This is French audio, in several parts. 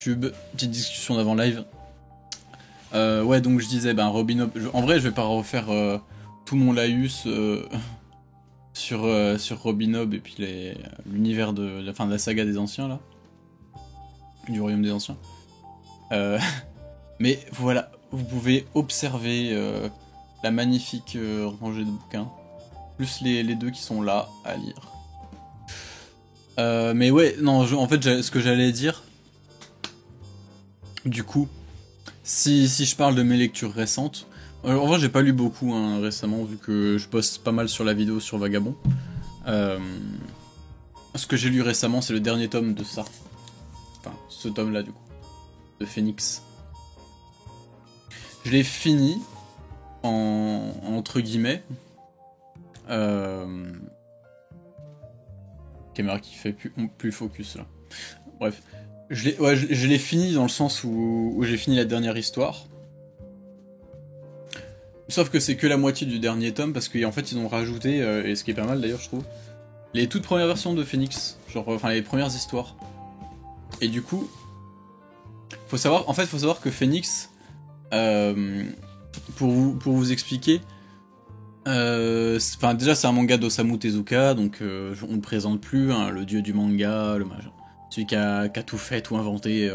YouTube, petite discussion d'avant live. Ouais, donc je disais, ben Robin Hood. En vrai, je vais pas refaire tout mon laïus sur Robin Hood et puis l'univers de la saga des anciens là, du royaume des anciens. Mais voilà, vous pouvez observer la magnifique rangée de bouquins, plus les deux qui sont là à lire. Mais ouais, non, en fait, ce que j'allais dire, du coup, si je parle de mes lectures récentes, en vrai, j'ai pas lu beaucoup récemment, vu que je poste pas mal sur la vidéo sur Vagabond. Ce que j'ai lu récemment, c'est le dernier tome de ça. Enfin, ce tome-là, du coup, de Phoenix. Je l'ai fini, entre guillemets. Caméra qui fait plus focus là. Bref, je l'ai fini dans le sens où j'ai fini la dernière histoire. Sauf que c'est que la moitié du dernier tome parce qu'en fait ils ont rajouté, et ce qui est pas mal d'ailleurs je trouve, les toutes premières versions de Phoenix, genre enfin les premières histoires. Et du coup, faut savoir que Phoenix, pour vous expliquer, déjà c'est un manga d'Osamu Tezuka, donc on ne présente plus hein, le dieu du manga, celui qui a tout fait, tout inventé,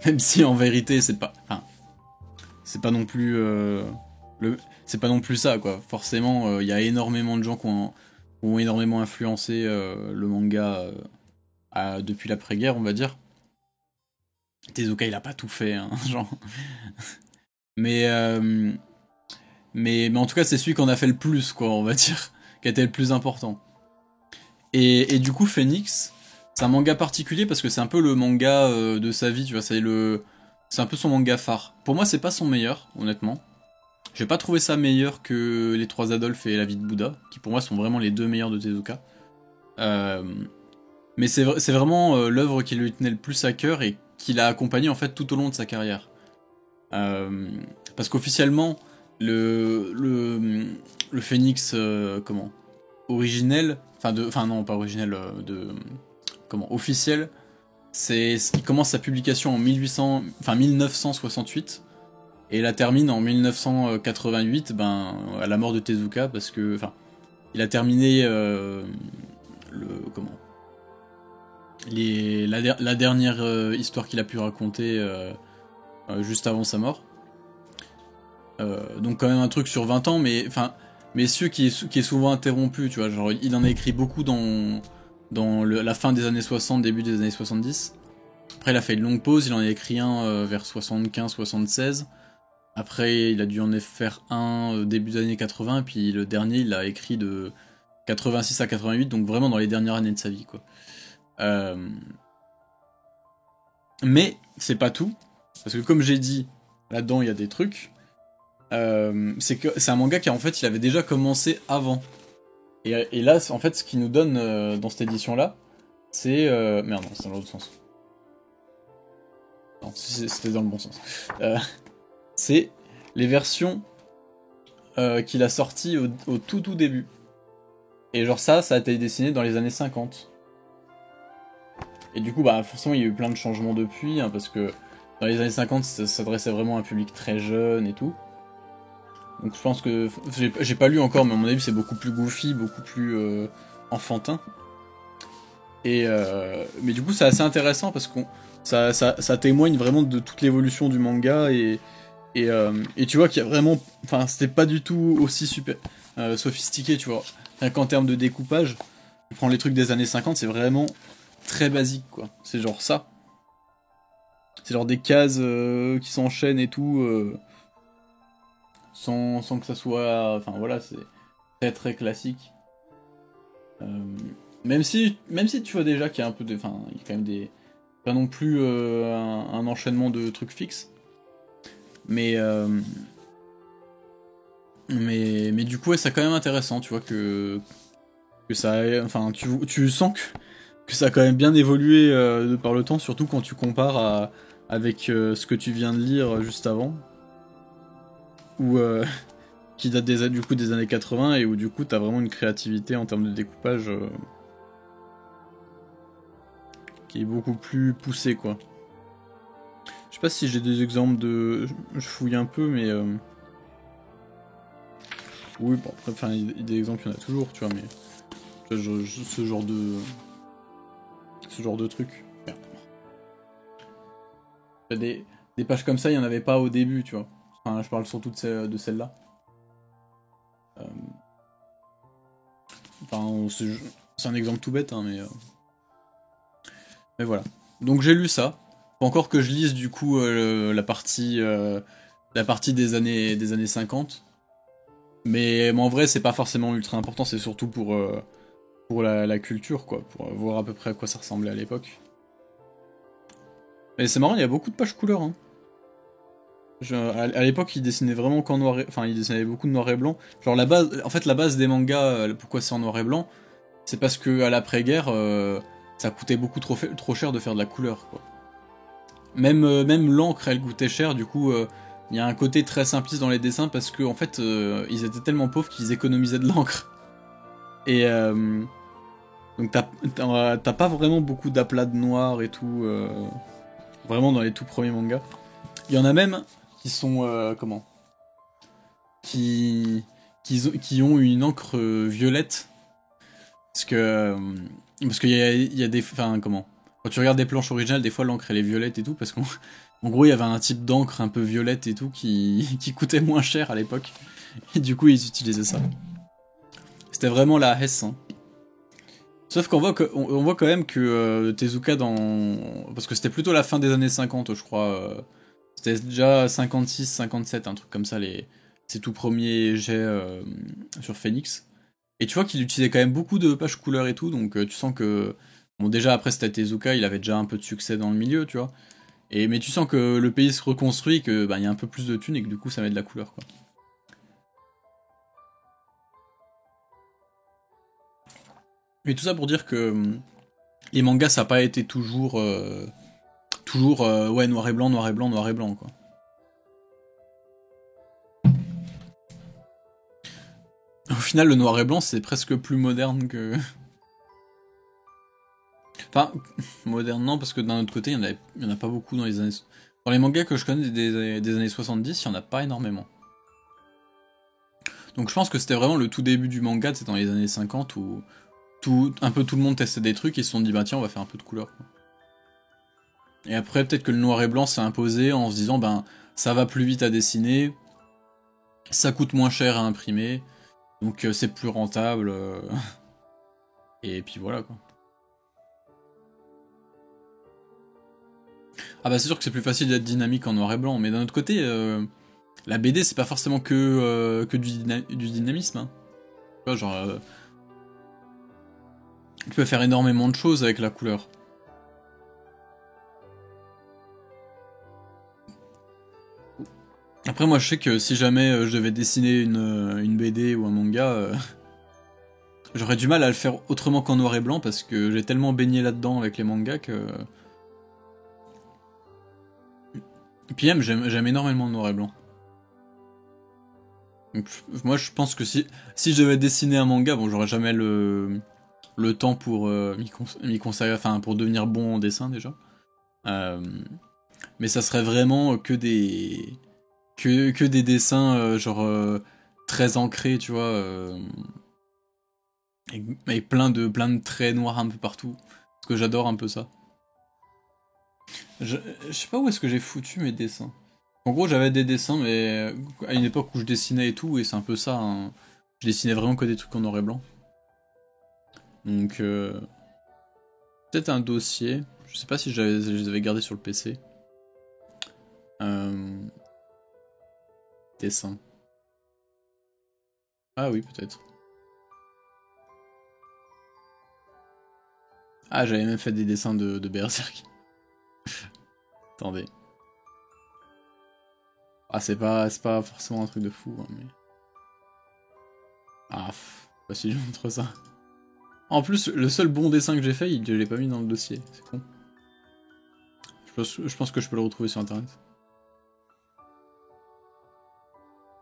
même si en vérité c'est pas non plus c'est pas non plus ça quoi. Forcément il y a énormément de gens qui ont énormément influencé le manga depuis l'après-guerre on va dire. Tezuka il a pas tout fait hein, genre. Mais en tout cas, c'est celui qu'on a fait le plus, quoi, on va dire, qui a été le plus important. Et du coup, Phoenix, c'est un manga particulier parce que c'est un peu le manga de sa vie, tu vois, c'est un peu son manga phare. Pour moi, c'est pas son meilleur, honnêtement. J'ai pas trouvé ça meilleur que Les Trois Adolphes et La Vie de Bouddha, qui pour moi sont vraiment les deux meilleurs de Tezuka. Mais c'est vraiment l'œuvre qui lui tenait le plus à cœur et qui l'a accompagné en fait tout au long de sa carrière. Parce qu'officiellement, le Phoenix originel, non pas originel, officiel, il commence sa publication en 1968 et la termine en 1988, à la mort de Tezuka parce que, il a terminé la dernière histoire qu'il a pu raconter juste avant sa mort. Donc quand même un truc sur 20 ans, mais ce qui est souvent interrompu, tu vois, genre il en a écrit beaucoup dans la fin des années 60, début des années 70. Après il a fait une longue pause, il en a écrit un vers 75-76. Après il a dû en faire un début des années 80, puis le dernier il a écrit de 86 à 88, donc vraiment dans les dernières années de sa vie, quoi. Mais c'est pas tout, parce que comme j'ai dit, là-dedans il y a des trucs. C'est un manga qui en fait il avait déjà commencé avant. Et là en fait ce qu'il nous donne dans cette édition là, c'est merde non c'est dans l'autre sens. Non c'était dans le bon sens. C'est les versions qu'il a sorties au tout début. Et genre ça a été dessiné dans les années 50. Et du coup forcément il y a eu plein de changements depuis hein, parce que dans les années 50 ça s'adressait vraiment à un public très jeune et tout. Donc je pense que j'ai pas lu encore, mais à mon avis c'est beaucoup plus goofy, beaucoup plus enfantin. Et mais du coup c'est assez intéressant parce que ça témoigne vraiment de toute l'évolution du manga et tu vois qu'il y a vraiment, c'était pas du tout aussi super sophistiqué, tu vois. Rien qu'en termes de découpage, tu prends les trucs des années 50, c'est vraiment très basique quoi. C'est genre ça. C'est genre des cases qui s'enchaînent et tout. Sans que ça soit... c'est très très classique. Même si tu vois déjà qu'il y a un peu de... il y a quand même des... Pas non plus un enchaînement de trucs fixes. Mais du coup, ouais, c'est quand même intéressant, tu vois, que ça... tu sens que ça a quand même bien évolué de par le temps, surtout quand tu compares avec ce que tu viens de lire juste avant. Ou... qui date du coup des années 80 et où du coup t'as vraiment une créativité en termes de découpage qui est beaucoup plus poussée quoi. pas si j'ai des exemples de... Je fouille un peu, mais... Oui, bon, après, enfin, des exemples, il y en a toujours, tu vois, mais... Ce genre de... Ce genre de truc. Des pages comme ça, il n'y en avait pas au début, tu vois. Enfin, je parle surtout de celle-là. Enfin, c'est un exemple tout bête, hein, mais voilà. Donc j'ai lu ça. Faut encore que je lise du coup la partie des années 50. Mais en vrai, c'est pas forcément ultra important, c'est surtout pour la culture, quoi, pour voir à peu près à quoi ça ressemblait à l'époque. Et c'est marrant, il y a beaucoup de pages couleurs, hein. À l'époque, il dessinait vraiment qu'en noir et... Enfin, il dessinait beaucoup de noir et blanc. Genre la base... En fait, la base des mangas, pourquoi c'est en noir et blanc, c'est parce que à l'après-guerre, ça coûtait beaucoup trop cher de faire de la couleur, quoi. Même l'encre, elle coûtait cher, du coup, il y a un côté très simpliste dans les dessins parce que en fait, ils étaient tellement pauvres qu'ils économisaient de l'encre. Et donc t'as pas vraiment beaucoup d'aplats de noir et tout, vraiment dans les tout premiers mangas. Il y en a même qui sont, comment qui ont une encre violette. Parce qu'il y a des... Enfin, comment quand tu regardes des planches originales, des fois l'encre elle est violette et tout, parce qu'en en gros il y avait un type d'encre un peu violette et tout qui coûtait moins cher à l'époque. Et du coup ils utilisaient ça. C'était vraiment la Hess, hein. Sauf qu'on voit, on voit quand même que Tezuka dans... Parce que c'était plutôt la fin des années 50 je crois. C'était déjà 56, 57, un truc comme ça, ses tout premiers jets sur Phoenix. Et tu vois qu'il utilisait quand même beaucoup de pages couleurs et tout, donc tu sens que... Bon déjà après c'était Tezuka, il avait déjà un peu de succès dans le milieu, tu vois. Mais tu sens que le pays se reconstruit, que bah, y a un peu plus de thunes et que du coup ça met de la couleur, quoi. Mais tout ça pour dire que les mangas ça n'a pas été toujours... ouais, noir et blanc, noir et blanc, noir et blanc, quoi. Au final le noir et blanc c'est presque plus moderne que... Enfin, moderne non, parce que d'un autre côté, il y en a pas beaucoup dans les années... Dans les mangas que je connais des années 70, il y en a pas énormément. Donc je pense que c'était vraiment le tout début du manga, c'est dans les années 50 où un peu tout le monde testait des trucs et ils se sont dit bah tiens on va faire un peu de couleur, quoi. Et après peut-être que le noir et blanc s'est imposé en se disant ben ça va plus vite à dessiner, ça coûte moins cher à imprimer, donc c'est plus rentable, et puis voilà, quoi. Ah bah c'est sûr que c'est plus facile d'être dynamique en noir et blanc, mais d'un autre côté, la BD c'est pas forcément que du dynamisme, hein. Tu vois, genre, tu peux faire énormément de choses avec la couleur. Après moi je sais que si jamais je devais dessiner une BD ou un manga, j'aurais du mal à le faire autrement qu'en noir et blanc parce que j'ai tellement baigné là-dedans avec les mangas que... Et puis même j'aime énormément le noir et blanc. Donc, moi je pense que si je devais dessiner un manga, bon j'aurais jamais le temps pour m'y consacrer, enfin pour devenir bon en dessin déjà. Euh, mais ça serait vraiment que des dessins genre très ancrés, tu vois, avec plein de traits noirs un peu partout. Parce que j'adore un peu ça. Je sais pas où est-ce que j'ai foutu mes dessins. En gros, j'avais des dessins, mais à une époque où je dessinais et tout, et c'est un peu ça, hein. Je dessinais vraiment que des trucs en noir et blanc. Donc, peut-être un dossier. Je sais pas si je les avais gardés sur le PC. Euh, Dessin. Ah oui, peut-être. Ah, j'avais même fait des dessins de Berserk. Attendez. Ah, c'est pas forcément un truc de fou, hein, mais... Ah, pas si je montre ça. En plus, le seul bon dessin que j'ai fait, je l'ai pas mis dans le dossier. C'est con. Je pense que je peux le retrouver sur internet.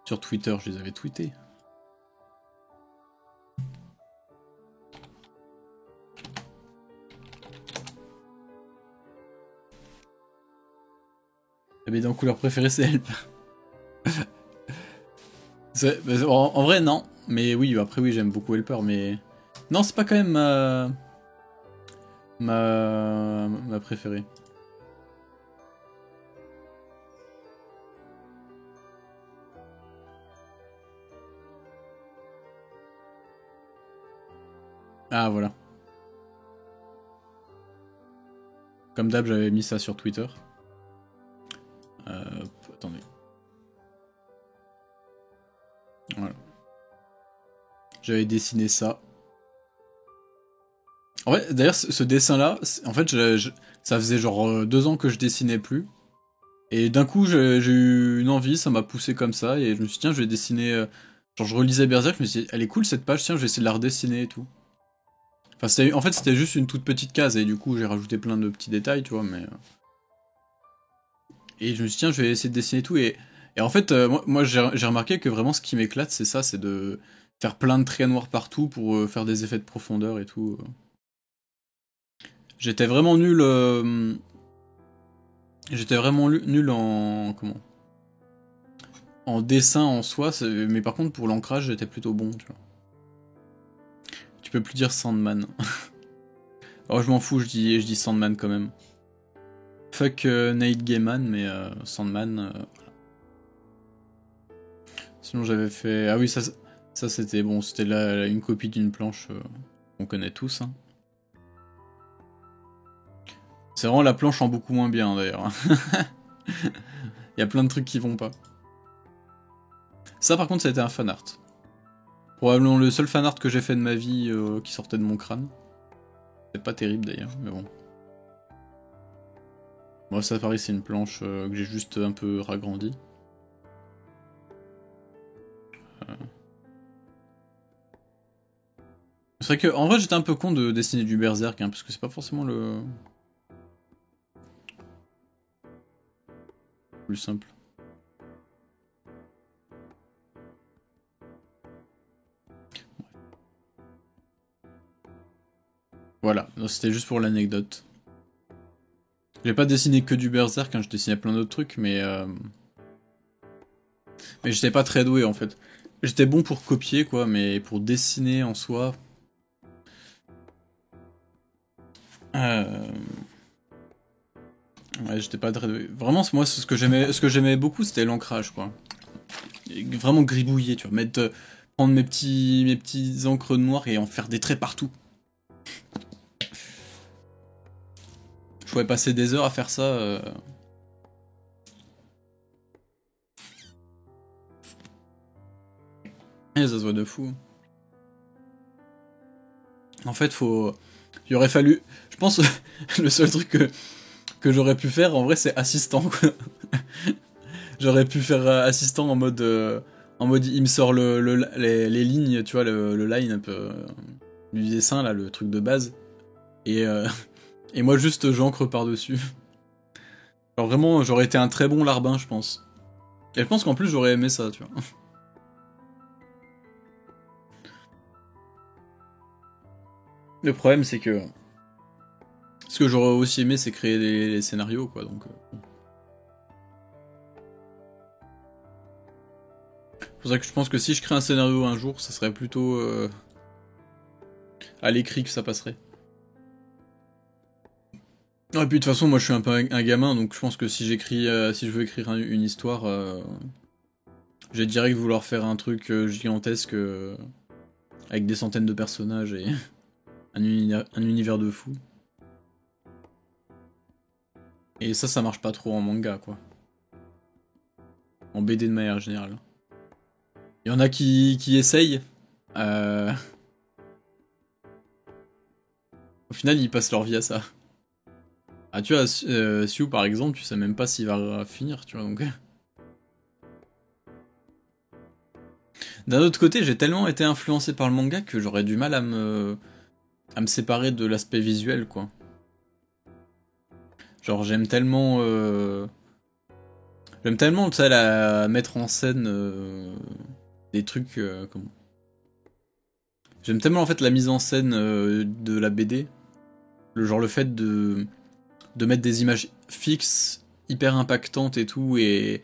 Sur Twitter, je les avais tweetés. La BD en couleur préférée, c'est elle. En vrai, non. Mais oui, après, oui, j'aime beaucoup Helper, mais... Non, c'est pas quand même ma préférée. Ah, voilà. Comme d'hab, j'avais mis ça sur Twitter. Attendez. Voilà. J'avais dessiné ça. En fait, d'ailleurs, ce dessin-là, en fait, ça faisait genre 2 ans que je dessinais plus. Et d'un coup, j'ai eu une envie, ça m'a poussé comme ça, et je me suis dit, tiens, je vais dessiner... genre, je relisais Berserk, je me suis dit, elle est cool cette page, tiens, je vais essayer de la redessiner et tout. Enfin, en fait, c'était juste une toute petite case, et du coup, j'ai rajouté plein de petits détails, tu vois, mais... Et je me suis dit, tiens, je vais essayer de dessiner tout, et en fait, moi j'ai remarqué que vraiment, ce qui m'éclate, c'est ça, c'est de faire plein de traits noirs partout pour faire des effets de profondeur et tout. J'étais vraiment nul... J'étais vraiment nul en... Comment? En dessin en soi, mais par contre, pour l'ancrage, j'étais plutôt bon, tu vois. Tu peux plus dire Sandman. Oh, je m'en fous, je dis Sandman quand même. Fuck Nate Gaiman, mais Sandman. Sinon, j'avais fait. Ah oui, ça c'était bon, c'était là une copie d'une planche qu'on connaît tous. Hein. C'est vraiment la planche en beaucoup moins bien d'ailleurs. Il y a plein de trucs qui vont pas. Ça, par contre, ça a été un fanart. Probablement le seul fanart que j'ai fait de ma vie qui sortait de mon crâne. C'est pas terrible d'ailleurs, mais bon. Moi, ça pareil, c'est une planche que j'ai juste un peu ragrandie. C'est vrai que, en vrai, j'étais un peu con de dessiner du Berserk, hein, parce que c'est pas forcément le plus simple. Voilà, c'était juste pour l'anecdote. J'ai pas dessiné que du Berserk, hein, je dessinais plein d'autres trucs, mais j'étais pas très doué en fait. J'étais bon pour copier quoi, mais pour dessiner en soi. Ouais, j'étais pas très doué. Vraiment, moi, ce que j'aimais beaucoup, c'était l'ancrage quoi. Et vraiment gribouiller, tu vois, prendre mes petits encres noires et en faire des traits partout. Je pouvais passer des heures à faire ça. Et ça se voit de fou. En fait, il aurait fallu. Je pense le seul truc que j'aurais pu faire en vrai, c'est assistant. Quoi. J'aurais pu faire assistant en mode il me sort les lignes, tu vois, le line up du dessin là, le truc de base. Et et moi juste j'encre par dessus. Alors vraiment, j'aurais été un très bon larbin, je pense. Et je pense qu'en plus j'aurais aimé ça, tu vois. Le problème, c'est que ce que j'aurais aussi aimé, c'est créer les scénarios, quoi. Donc, c'est pour ça que je pense que si je crée un scénario un jour, ça serait plutôt à l'écrit que ça passerait. Et puis de toute façon, moi, je suis un peu un gamin, donc je pense que si si je veux écrire une histoire, j'ai direct vouloir faire un truc gigantesque avec des centaines de personnages et un univers de fou. Et ça marche pas trop en manga, quoi. En BD de manière générale. Il y en a qui essayent. Au final, ils passent leur vie à ça. Ah, tu vois, Siu par exemple, tu sais même pas s'il va finir, tu vois, donc. D'un autre côté, j'ai tellement été influencé par le manga que j'aurais du mal à me séparer de l'aspect visuel, quoi. Genre, j'aime tellement. J'aime tellement, tu sais, mettre en scène des trucs. Comment J'aime tellement en fait la mise en scène de la BD. Le fait de mettre des images fixes, hyper impactantes et tout, et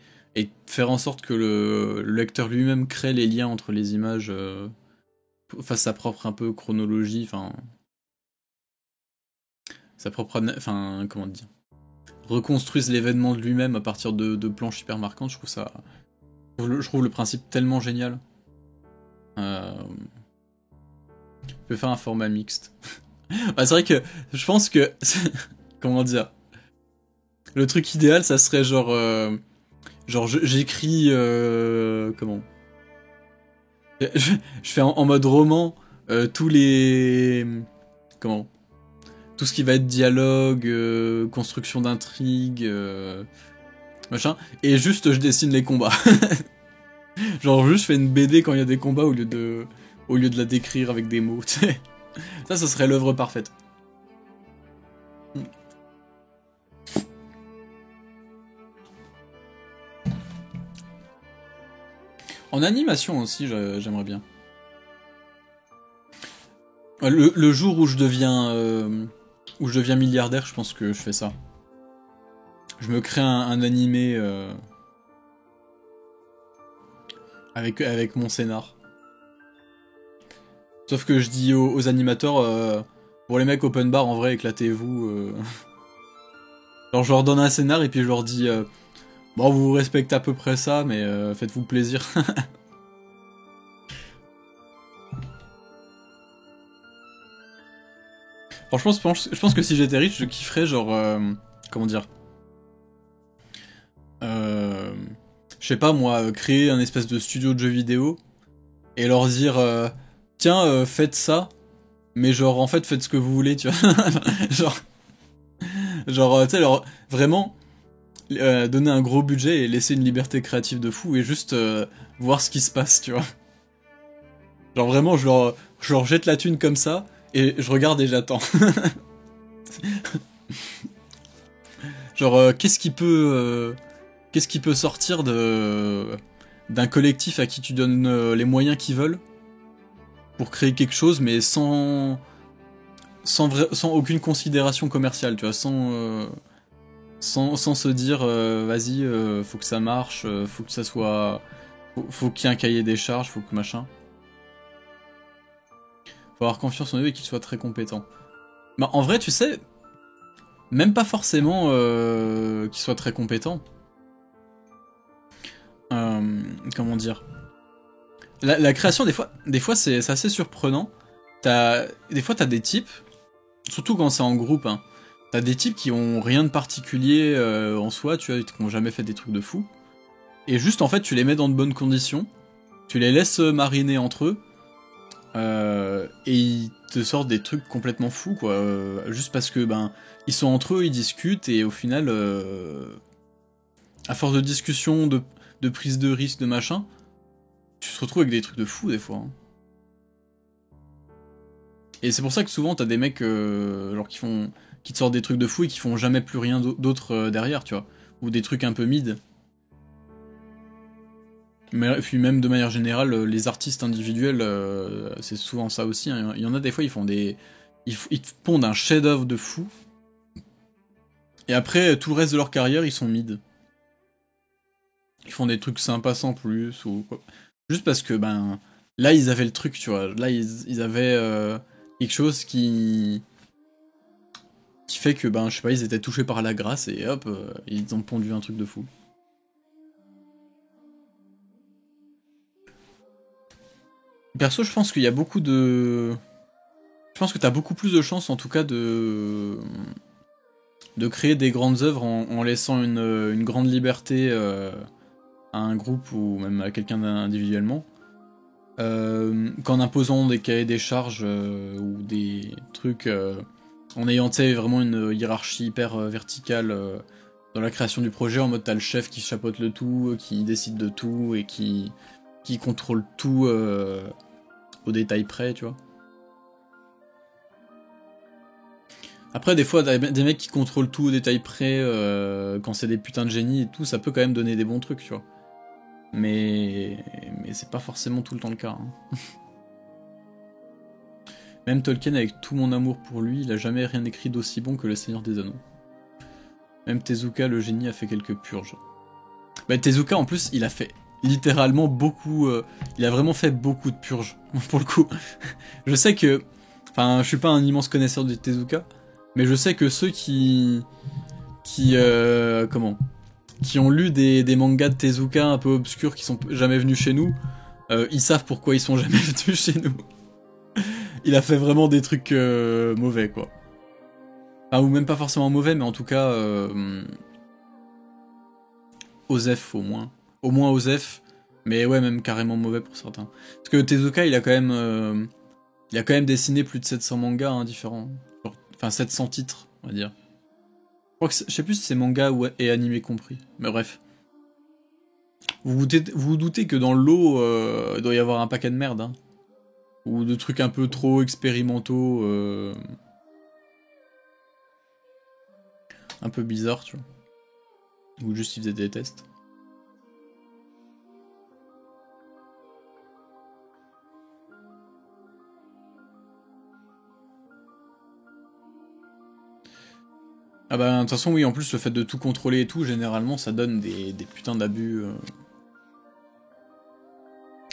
faire en sorte que le lecteur lui-même crée les liens entre les images, fasse sa propre un peu chronologie, enfin sa propre, enfin comment dire, reconstruise l'événement de lui-même à partir de planches hyper marquantes. Je trouve ça, je trouve le principe tellement génial. Je peux faire un format mixte. Bah, c'est vrai que je pense que comment dire, le truc idéal ça serait genre j'écris comment, je fais en mode roman tous les comment, tout ce qui va être dialogue, construction d'intrigue, machin, et juste je dessine les combats. Genre juste je fais une BD quand il y a des combats au lieu de la décrire avec des mots. Ça serait l'œuvre parfaite. En animation aussi, j'aimerais bien. Le jour où je deviens milliardaire, je pense que je fais ça. Je me crée un animé avec mon scénar. Sauf que je dis aux animateurs, pour les mecs open bar, en vrai, éclatez-vous. Alors je leur donne un scénar et puis je leur dis, bon, vous respectez à peu près ça, mais faites-vous plaisir. Franchement, je pense que si j'étais riche, je kifferais genre, comment dire, je sais pas moi, créer un espèce de studio de jeux vidéo et leur dire, tiens, faites ça, mais genre en fait faites ce que vous voulez, tu vois, genre, tu sais, vraiment donner un gros budget et laisser une liberté créative de fou et juste voir ce qui se passe, tu vois. Genre vraiment, je leur jette la thune comme ça et je regarde et j'attends. Genre, qu'est-ce qui peut sortir d'un collectif à qui tu donnes les moyens qu'ils veulent pour créer quelque chose, mais sans aucune considération commerciale, tu vois, sans se dire, vas-y, faut que ça marche, faut que ça soit, faut qu'il y ait un cahier des charges, faut que machin. Faut avoir confiance en eux et qu'ils soient très compétents. Bah, en vrai, tu sais, même pas forcément qu'ils soient très compétents. Comment dire, la création, des fois c'est assez surprenant. Des fois, t'as des types, surtout quand c'est en groupe, hein, t'as des types qui ont rien de particulier en soi, tu vois, qui ont jamais fait des trucs de fou. Et juste, en fait, tu les mets dans de bonnes conditions, tu les laisses mariner entre eux, et ils te sortent des trucs complètement fous, quoi. Juste parce que, ben, ils sont entre eux, ils discutent, et au final, à force de discussion, de prise de risque, de machin, tu te retrouves avec des trucs de fou, des fois. Hein. Et c'est pour ça que souvent, t'as des mecs, genre, qui te sortent des trucs de fou et qui font jamais plus rien d'autre derrière, tu vois. Ou des trucs un peu mid. Mais puis même de manière générale, les artistes individuels, c'est souvent ça aussi. Hein. Il y en a des fois, ils te pondent un chef-d'œuvre de fou. Et après, tout le reste de leur carrière, ils sont mid. Ils font des trucs sympas sans plus, ou quoi. Juste parce que, ben, là, ils avaient le truc, tu vois. Là, ils avaient quelque chose qui fait que, ben, je sais pas, ils étaient touchés par la grâce et hop, ils ont pondu un truc de fou. Perso, je pense qu'il y a beaucoup de... Je pense que t'as beaucoup plus de chances, en tout cas, de créer des grandes œuvres en laissant une grande liberté à un groupe ou même à quelqu'un individuellement, qu'en imposant des cahiers des charges ou des trucs, en ayant vraiment une hiérarchie hyper verticale dans la création du projet, en mode t'as le chef qui chapeaute le tout, qui décide de tout et qui contrôle tout au détail près, tu vois. Après, des fois, des mecs qui contrôlent tout au détail près, quand c'est des putains de génies et tout, ça peut quand même donner des bons trucs, tu vois. Mais c'est pas forcément tout le temps le cas. Hein. Même Tolkien, avec tout mon amour pour lui, il a jamais rien écrit d'aussi bon que Le Seigneur des Anneaux. Même Tezuka, le génie, a fait quelques purges. Bah, Tezuka, en plus, il a fait littéralement beaucoup... il a vraiment fait beaucoup de purges, pour le coup. Je sais que... Enfin, je suis pas un immense connaisseur de Tezuka, mais je sais que ceux qui comment, qui ont lu des mangas de Tezuka un peu obscurs qui sont jamais venus chez nous, ils savent pourquoi ils sont jamais venus chez nous. Il a fait vraiment des trucs mauvais, quoi. Enfin, ou même pas forcément mauvais, mais en tout cas Osef au moins. Au moins Osef, mais ouais, même carrément mauvais pour certains. Parce que Tezuka, il a quand même dessiné plus de 700 mangas hein, différents. Enfin 700 titres, on va dire. Je sais plus si c'est manga ou et animé compris, mais bref. Vous doutez que dans l'eau, il doit y avoir un paquet de merde, hein. Ou de trucs un peu trop expérimentaux, un peu bizarres, tu vois. Ou juste ils faisaient des tests. Ah bah de toute façon oui, en plus le fait de tout contrôler et tout, généralement ça donne des putains d'abus.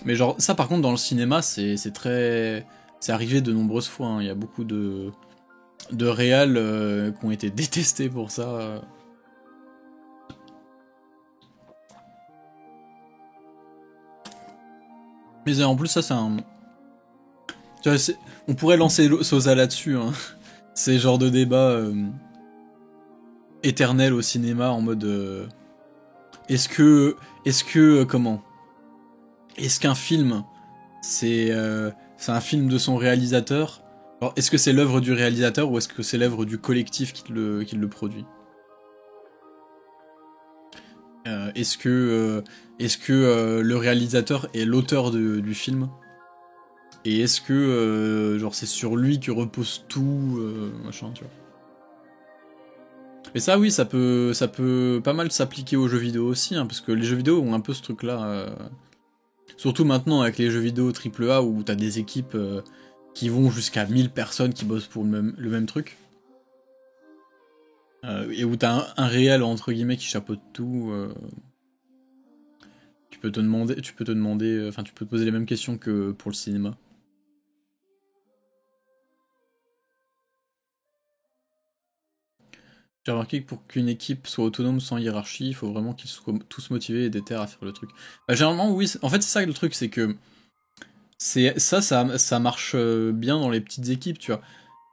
Mais genre ça par contre dans le cinéma c'est très... C'est arrivé de nombreuses fois, hein. Il y a beaucoup de réals qui ont été détestés pour ça. Mais en plus ça c'est un... Tu vois, on pourrait lancer Sosa là-dessus, hein. C'est genre de débat éternel au cinéma en mode... est-ce que... comment est-ce qu'un film, c'est un film de son réalisateur? Alors, est-ce que c'est l'œuvre du réalisateur ou est-ce que c'est l'œuvre du collectif qui le produit? Est-ce que le réalisateur est l'auteur du film? Et est-ce que genre c'est sur lui que repose tout machin, tu vois? Et ça oui, ça peut pas mal s'appliquer aux jeux vidéo aussi, hein, parce que les jeux vidéo ont un peu ce truc-là. Surtout maintenant avec les jeux vidéo AAA où t'as des équipes qui vont jusqu'à 1000 personnes qui bossent pour le même truc. Et où t'as un réel entre guillemets qui chapeaute tout. Enfin tu peux te poser les mêmes questions que pour le cinéma. J'ai remarqué que pour qu'une équipe soit autonome sans hiérarchie, il faut vraiment qu'ils soient tous motivés et déter à faire le truc. Bah, généralement oui, en fait c'est ça le truc, c'est que ça marche bien dans les petites équipes, tu vois.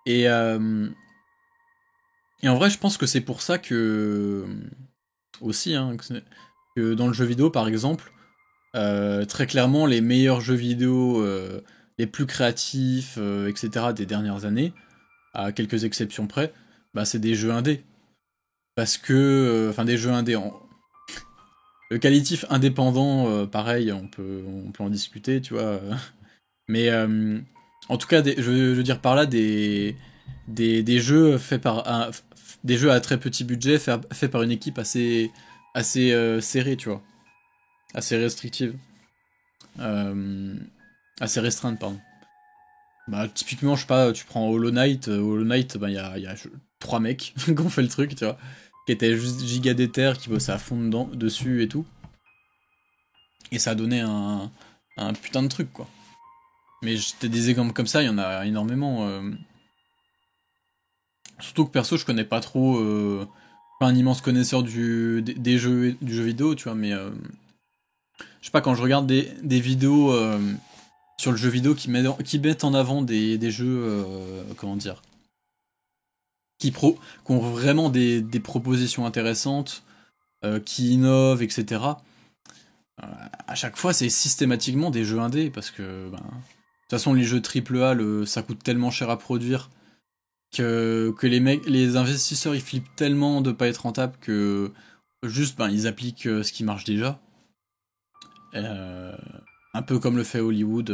Et, euh, et en vrai, je pense que c'est pour ça que aussi, hein, que dans le jeu vidéo, par exemple, très clairement, les meilleurs jeux vidéo, les plus créatifs, etc. des dernières années, à quelques exceptions près, bah c'est des jeux indés. Parce que, enfin, des jeux indés. Le qualitif indépendant, pareil, on peut en discuter, tu vois. Mais en tout cas, je veux dire par là des jeux faits par des jeux à très petit budget faits par une équipe assez serrée, tu vois, assez restrictive, euh, assez restreinte, pardon. Bah typiquement, je sais pas, tu prends Hollow Knight, bah y a 3 mecs qui ont fait le truc, tu vois, qui étaient juste giga déter, qui bossaient à fond dessus et tout, et ça a donné un putain de truc, quoi. Mais des exemples comme ça, il y en a énormément. Surtout que perso, je connais pas trop. Pas un immense connaisseur des jeux, du jeu vidéo, tu vois, mais. Je sais pas, quand je regarde des vidéos sur le jeu vidéo qui mettent en avant des jeux. Comment dire? Qui ont vraiment des propositions intéressantes, qui innovent, etc. À chaque fois, c'est systématiquement des jeux indés, parce que. Ben, de toute façon, les jeux AAA, ça coûte tellement cher à produire que les investisseurs ils flippent tellement de pas être rentables que juste ben, ils appliquent ce qui marche déjà. Euh, un peu comme le fait Hollywood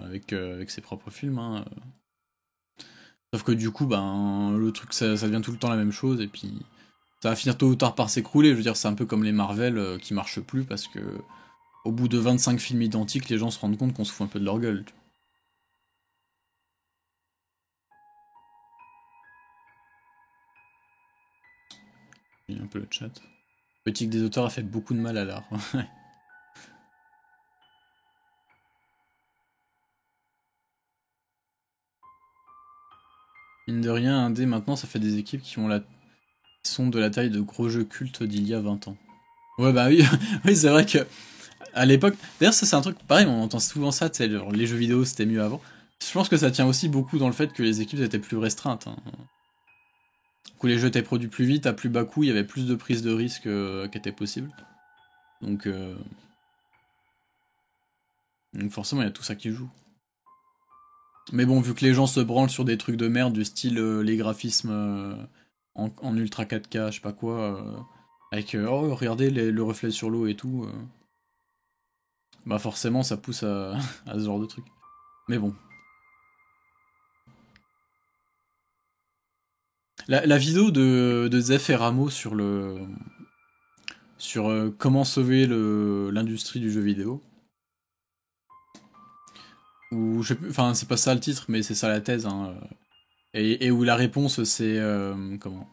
avec ses propres films. Hein. Sauf que du coup, ben, le truc ça devient tout le temps la même chose et puis ça va finir tôt ou tard par s'écrouler. Je veux dire, c'est un peu comme les Marvel qui marchent plus parce que au bout de 25 films identiques, les gens se rendent compte qu'on se fout un peu de leur gueule. un peu le chat. Politique des auteurs a fait beaucoup de mal à l'art. Mine de rien, indé maintenant ça fait des équipes qui sont de la taille de gros jeux cultes d'il y a 20 ans. Ouais bah oui, oui c'est vrai que à l'époque, d'ailleurs ça c'est un truc pareil, on entend souvent ça, tu sais, les jeux vidéo c'était mieux avant. Je pense que ça tient aussi beaucoup dans le fait que les équipes étaient plus restreintes. Hein. Que les jeux étaient produits plus vite, à plus bas coût, il y avait plus de prise de risque qui était possible. Donc forcément il y a tout ça qui joue. Mais bon, vu que les gens se branlent sur des trucs de merde du style les graphismes en ultra 4K, je sais pas quoi, avec oh regardez le reflet sur l'eau et tout, bah forcément ça pousse à, à ce genre de truc. Mais bon. La vidéo de Zef et Ramo sur comment sauver l'industrie du jeu vidéo. Ou enfin c'est pas ça le titre, mais c'est ça la thèse. Hein, et où la réponse c'est comment?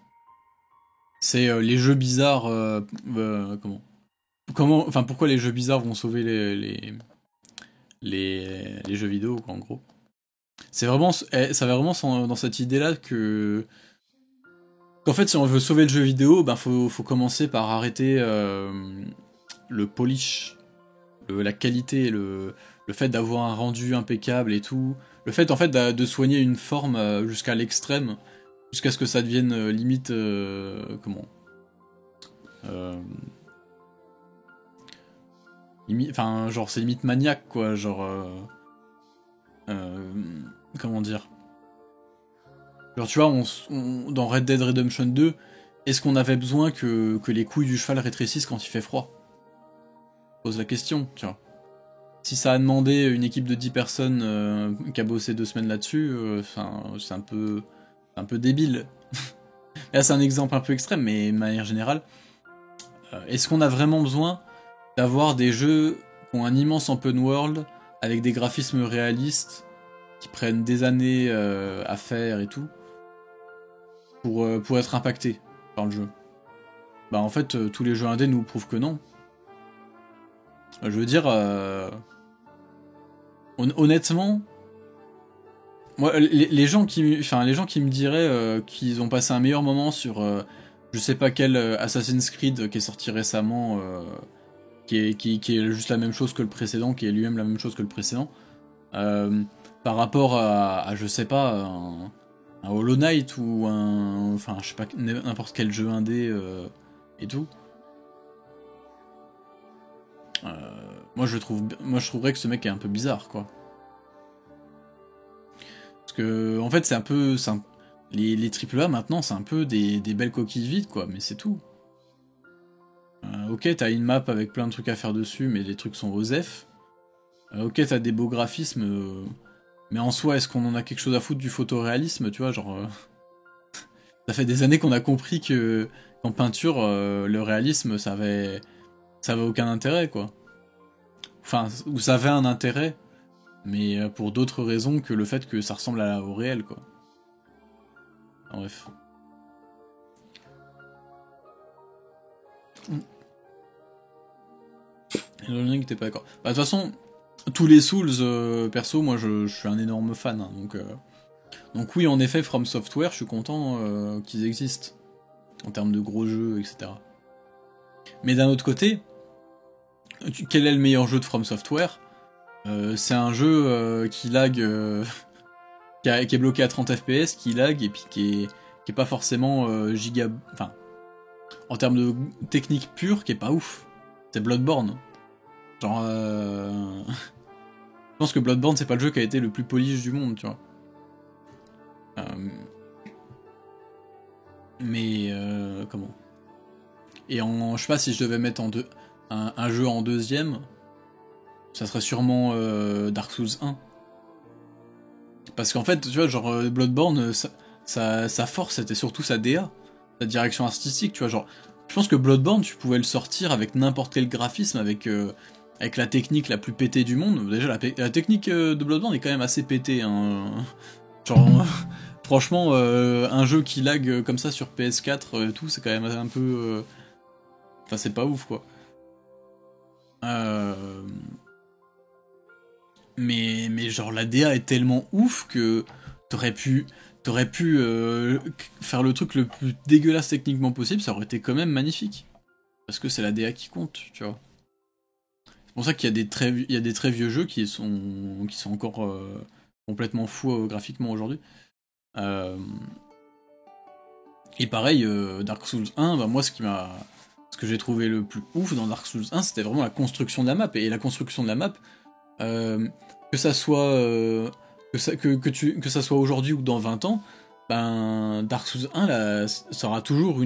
C'est les jeux bizarres. Enfin pourquoi les jeux bizarres vont sauver les jeux vidéo quoi, en gros. C'est vraiment, ça va vraiment dans cette idée là qu'en fait si on veut sauver le jeu vidéo, ben faut commencer par arrêter le polish, la qualité, le fait d'avoir un rendu impeccable et tout, le fait en fait de soigner une forme jusqu'à l'extrême, jusqu'à ce que ça devienne limite comment enfin genre c'est limite maniaque quoi, genre comment dire, genre tu vois dans Red Dead Redemption 2, est-ce qu'on avait besoin que les couilles du cheval rétrécissent quand il fait froid? Pose la question, tu vois. Si ça a demandé une équipe de 10 personnes qui a bossé 2 semaines là-dessus, c'est un peu débile. Là, c'est un exemple un peu extrême, mais de manière générale, est-ce qu'on a vraiment besoin d'avoir des jeux qui ont un immense open world, avec des graphismes réalistes, qui prennent des années à faire et tout, pour être impactés par le jeu? Bah en fait, tous les jeux indés nous prouvent que non. Je veux dire, honnêtement, moi, les gens qui me diraient qu'ils ont passé un meilleur moment sur je sais pas quel Assassin's Creed qui est sorti récemment, qui est juste la même chose que le précédent, qui est lui-même la même chose que le précédent, par rapport à je sais pas, un Hollow Knight ou enfin je sais pas, n'importe quel jeu indé et tout. Moi je trouverais que ce mec est un peu bizarre quoi. Parce que en fait c'est un peu les AAA maintenant c'est un peu des belles coquilles vides quoi, mais c'est tout. Ok t'as une map avec plein de trucs à faire dessus, mais les trucs sont OSEF. Ok t'as des beaux graphismes, mais en soi est-ce qu'on en a quelque chose à foutre du photoréalisme, tu vois, genre ça fait des années qu'on a compris que qu'en peinture le réalisme ça avait aucun intérêt quoi. Enfin, ou ça avait un intérêt, mais pour d'autres raisons que le fait que ça ressemble au réel, quoi. Bref. Et le link, t'es pas d'accord. Bah, de toute façon, tous les Souls, perso, moi je suis un énorme fan, hein, donc oui, en effet, From Software, je suis content qu'ils existent, en termes de gros jeux, etc. Mais d'un autre côté, quel est le meilleur jeu de From Software? C'est un jeu qui lag, qui est bloqué à 30 FPS, qui lag, et puis qui est pas forcément giga... Enfin, en termes de technique pure, qui est pas ouf. C'est Bloodborne. Genre... Je pense que Bloodborne, c'est pas le jeu qui a été le plus polish du monde, tu vois. Mais... comment? Et je sais pas si je devais mettre un jeu en deuxième, ça serait sûrement Dark Souls 1. Parce qu'en fait, tu vois, genre Bloodborne, sa force, c'était surtout sa DA, sa direction artistique, tu vois, genre... Je pense que Bloodborne, tu pouvais le sortir avec n'importe quel graphisme, avec la technique la plus pétée du monde. Déjà, la technique de Bloodborne est quand même assez pétée, hein. Genre, Franchement, un jeu qui lag comme ça sur PS4 et tout, c'est quand même un peu... Enfin, c'est pas ouf, quoi. Mais genre, la DA est tellement ouf que t'aurais pu... faire le truc le plus dégueulasse techniquement possible, ça aurait été quand même magnifique. Parce que c'est la DA qui compte, tu vois. C'est pour ça qu'il y a des très vieux jeux qui sont encore complètement fous graphiquement aujourd'hui. Euh, et pareil, Dark Souls 1, bah moi ce que j'ai trouvé le plus ouf dans Dark Souls 1, c'était vraiment la construction de la map. Et la construction de la map, que ça soit que ça soit aujourd'hui ou dans 20 ans, ben Dark Souls 1 là, ça aura toujours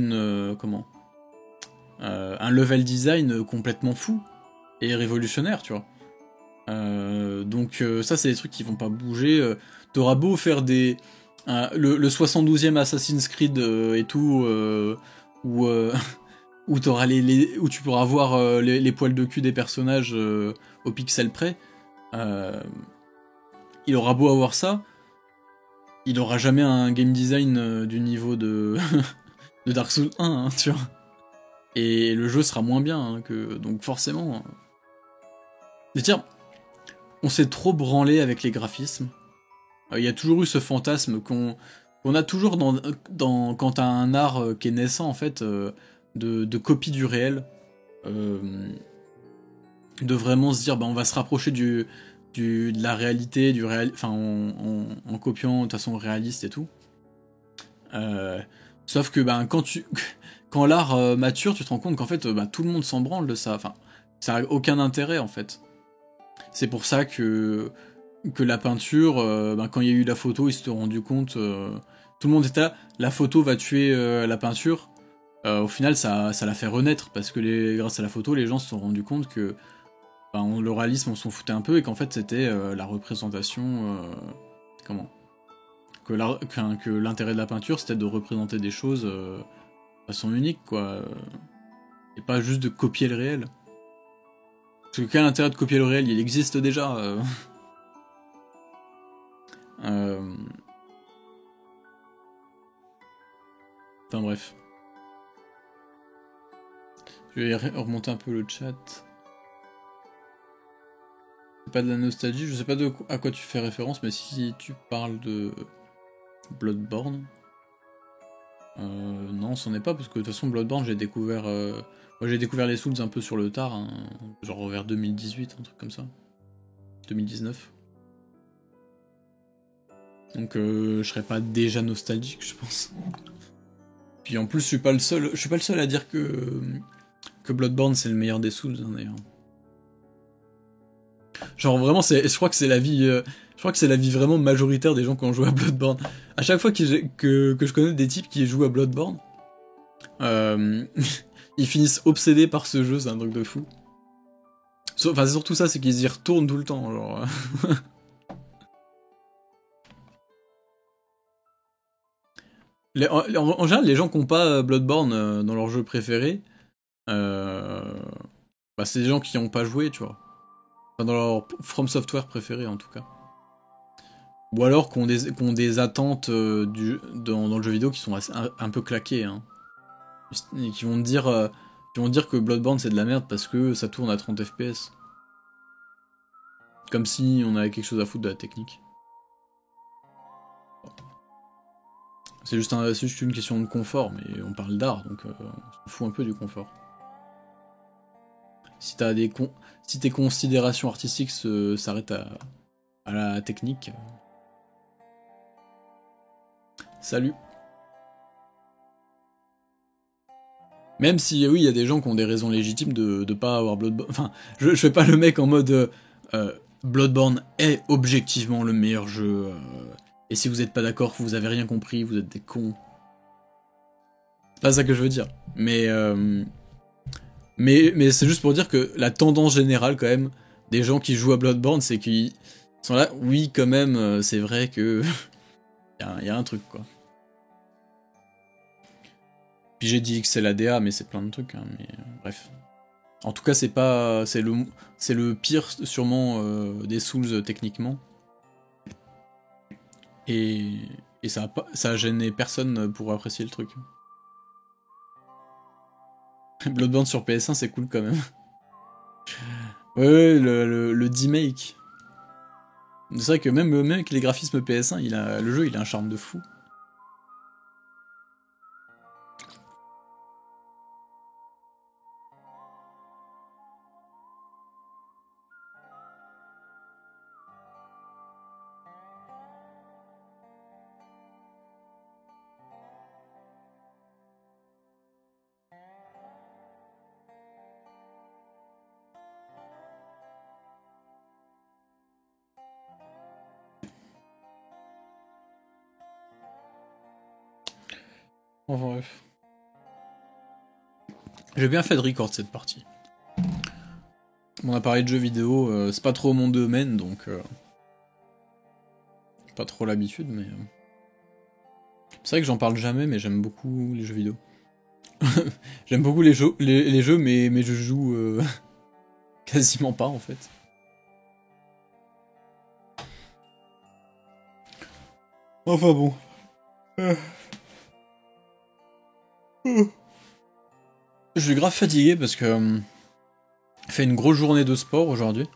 un level design complètement fou et révolutionnaire, tu vois. Donc ça c'est des trucs qui vont pas bouger. T'auras beau faire le 72e Assassin's Creed et tout, où, où, où tu pourras voir les poils de cul des personnages au pixel près. Il aura beau avoir ça, il aura jamais un game design du niveau de, de Dark Souls 1, hein, tu vois. Et le jeu sera moins bien donc forcément. C'est-à-dire, on s'est trop branlé avec les graphismes. Il y a toujours eu ce fantasme qu'on a toujours quand t'as un art qui est naissant en fait, de copie du réel, de vraiment se dire bah on va se rapprocher de la réalité, enfin en copiant de façon réaliste et tout. Sauf que ben quand l'art mature, tu te rends compte qu'en fait tout le monde s'en branle de ça. Enfin, ça a aucun intérêt en fait. C'est pour ça que la peinture, quand il y a eu la photo, ils se sont rendus compte, tout le monde était là, la photo va tuer la peinture. Au final, ça l'a fait renaître, parce que grâce à la photo, les gens se sont rendus compte que le réalisme, on s'en foutait un peu, et qu'en fait, c'était la représentation... que l'intérêt de la peinture, c'était de représenter des choses de façon unique, quoi. Et pas juste de copier le réel. Parce que quel intérêt de copier le réel? Il existe déjà. Enfin bref. Je vais remonter un peu le chat. C'est pas de la nostalgie, je sais pas à quoi tu fais référence, mais si tu parles de Bloodborne... non, c'en est pas, parce que de toute façon Bloodborne, j'ai découvert... Moi j'ai découvert les Souls un peu sur le tard, hein, genre vers 2018, un truc comme ça. 2019. Donc je serais pas déjà nostalgique, je pense. Puis en plus, je suis pas le seul à dire que Bloodborne c'est le meilleur des Souls, hein, d'ailleurs. Genre vraiment, je crois que c'est l'avis vraiment majoritaire des gens qui ont joué à Bloodborne. À chaque fois que je connais des types qui jouent à Bloodborne, ils finissent obsédés par ce jeu, c'est un truc de fou. Enfin, c'est surtout ça, c'est qu'ils y retournent tout le temps, genre. En général, les gens qui n'ont pas Bloodborne dans leur jeu préféré, c'est des gens qui n'ont pas joué, tu vois. Enfin, dans leur From Software préféré, en tout cas. Ou alors qui ont des attentes dans le jeu vidéo qui sont un peu claquées, hein. Et qui vont dire que Bloodborne c'est de la merde parce que ça tourne à 30 FPS. Comme si on avait quelque chose à foutre de la technique. C'est juste une question de confort, mais on parle d'art, donc on s'en fout un peu du confort. Si tes considérations artistiques s'arrêtent à la technique... Salut. Même si, oui, il y a des gens qui ont des raisons légitimes de pas avoir Bloodborne... Enfin, je fais pas le mec en mode... Bloodborne est objectivement le meilleur jeu. Et si vous êtes pas d'accord, vous avez rien compris, vous êtes des cons. C'est pas ça que je veux dire. Mais c'est juste pour dire que la tendance générale, quand même, des gens qui jouent à Bloodborne, c'est qu'ils sont là, oui, quand même, c'est vrai que... Il y a un truc, quoi. Puis j'ai dit que c'est la DA, mais c'est plein de trucs, hein, mais bref. En tout cas, c'est le pire, sûrement, des Souls, techniquement. Et Et ça a gêné personne pour apprécier le truc. Bloodborne sur PS1, c'est cool quand même. Ouais, le D-Make. C'est vrai que même avec les graphismes PS1, le jeu il a un charme de fou. Enfin bref. J'ai bien fait de record cette partie. On a parlé de jeux vidéo, c'est pas trop mon domaine, donc pas trop l'habitude, mais c'est vrai que j'en parle jamais, mais j'aime beaucoup les jeux vidéo. J'aime beaucoup les jeux, mais je joue quasiment pas en fait. Enfin bon. Je suis grave fatigué parce que j'ai fait une grosse journée de sport aujourd'hui.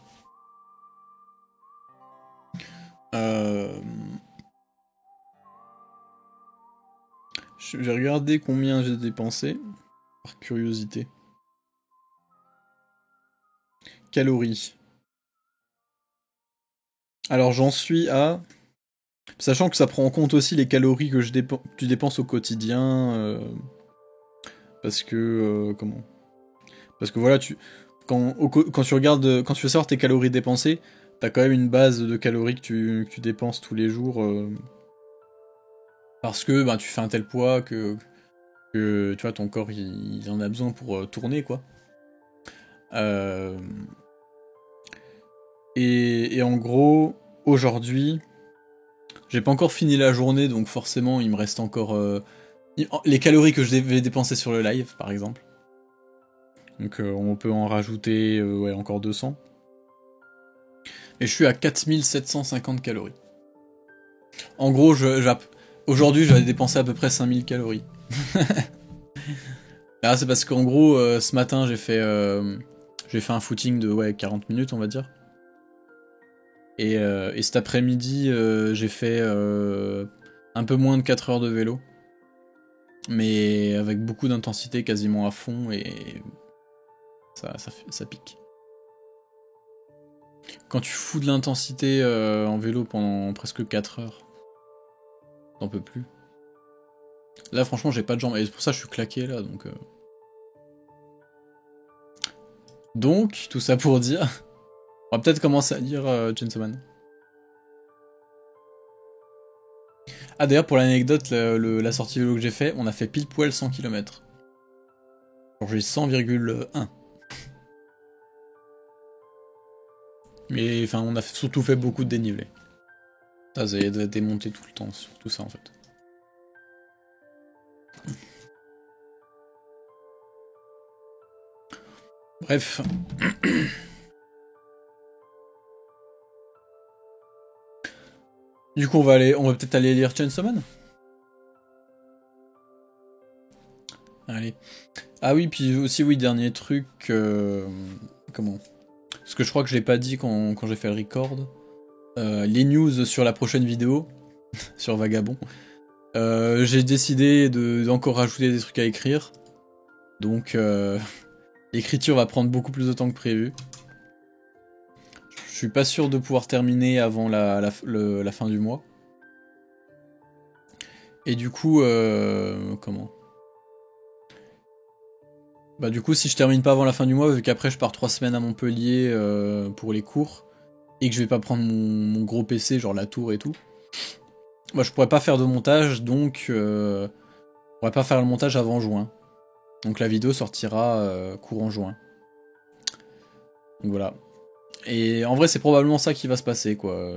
J'ai regardé combien j'ai dépensé, par curiosité. Calories. Alors j'en suis à... Sachant que ça prend en compte aussi les calories que tu dépenses au quotidien. Parce que... comment? Parce que voilà, quand tu regardes... Quand tu veux savoir tes calories dépensées, t'as quand même une base de calories que tu dépenses tous les jours. Parce que bah, tu fais un tel poids que tu vois, ton corps il en a besoin pour tourner, quoi. Et en gros, aujourd'hui, j'ai pas encore fini la journée, donc forcément, il me reste encore les calories que je vais dépenser sur le live, par exemple. Donc on peut en rajouter ouais, encore 200. Et je suis à 4750 calories. En gros, aujourd'hui, j'avais dépensé à peu près 5000 calories. Ah, c'est parce qu'en gros, ce matin, j'ai fait un footing de ouais, 40 minutes, on va dire. Et cet après-midi, j'ai fait un peu moins de 4 heures de vélo. Mais avec beaucoup d'intensité, quasiment à fond, et ça pique. Quand tu fous de l'intensité en vélo pendant presque 4 heures, t'en peux plus. Là, franchement, j'ai pas de jambes, et c'est pour ça que je suis claqué, là, donc... Donc, tout ça pour dire... On va peut-être commencer à lire Chainsaw Man. Ah, d'ailleurs, pour l'anecdote, la sortie vélo que j'ai fait, on a fait pile poil 100 km. Genre, j'ai 100,1. Mais, enfin, on a surtout fait beaucoup de dénivelé. Ça a été monté tout le temps, sur tout ça, en fait. Bref. Du coup, on va peut-être aller lire Chainsaw Man. Allez. Ah oui, puis aussi, oui, dernier truc. Comment? Parce que je crois que je l'ai pas dit quand j'ai fait le record. Les news sur la prochaine vidéo, sur Vagabond. J'ai décidé d'encore rajouter des trucs à écrire. Donc, l'écriture va prendre beaucoup plus de temps que prévu. Je suis pas sûr de pouvoir terminer avant la fin du mois. Et du coup, comment? Bah du coup, si je termine pas avant la fin du mois, vu qu'après je pars 3 semaines à Montpellier pour les cours, et que je vais pas prendre mon gros PC, genre la tour et tout, moi je pourrais pas faire de montage, donc je pourrais pas faire le montage avant juin. Donc la vidéo sortira courant juin. Donc voilà. Et en vrai, c'est probablement ça qui va se passer, quoi.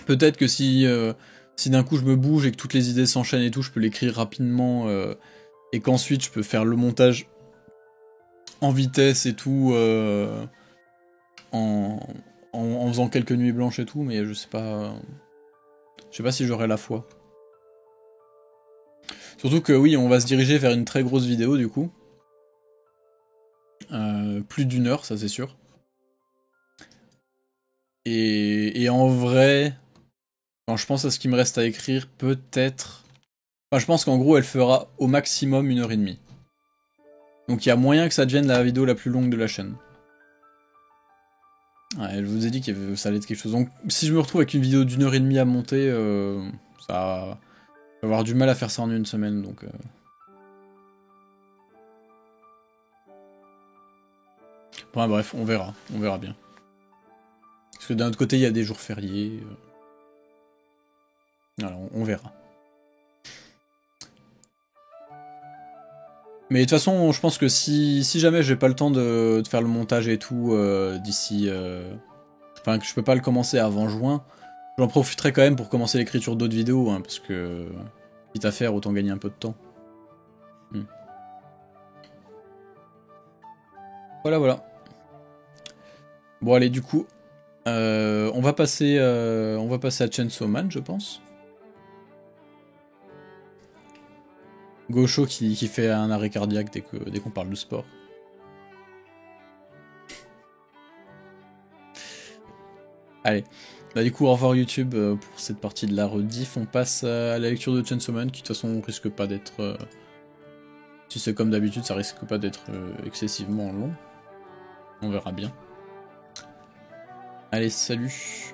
Peut-être que si d'un coup je me bouge et que toutes les idées s'enchaînent et tout, je peux l'écrire rapidement et qu'ensuite je peux faire le montage en vitesse et tout en faisant quelques nuits blanches et tout, mais je sais pas Je sais pas si j'aurai la foi. Surtout que oui, on va se diriger vers une très grosse vidéo du coup. Plus d'1 heure, ça c'est sûr. Et en vrai, quand je pense à ce qui me reste à écrire, peut-être... Enfin, je pense qu'en gros, elle fera au maximum 1h30. Donc il y a moyen que ça devienne la vidéo la plus longue de la chaîne. Ouais, elle vous a dit que ça allait être quelque chose. Donc si je me retrouve avec une vidéo d'1h30 à monter, ça va avoir du mal à faire ça en une semaine. Donc, Bon, bref, on verra bien. Parce que d'un autre côté, il y a des jours fériés. Voilà, on verra. Mais de toute façon, je pense que si jamais j'ai pas le temps de faire le montage et tout d'ici... Enfin, que je peux pas le commencer avant juin, j'en profiterai quand même pour commencer l'écriture d'autres vidéos, hein, parce que... Quitte à faire, autant gagner un peu de temps. Voilà, voilà. Bon, allez, du coup, on va passer à Chainsaw Man, je pense. Gaucho qui fait un arrêt cardiaque dès qu'on parle de sport. Allez. Bah du coup, au revoir YouTube pour cette partie de la rediff. On passe à la lecture de Chainsaw Man, qui de toute façon risque pas d'être... si c'est comme d'habitude, ça risque pas d'être excessivement long. On verra bien. Allez, salut.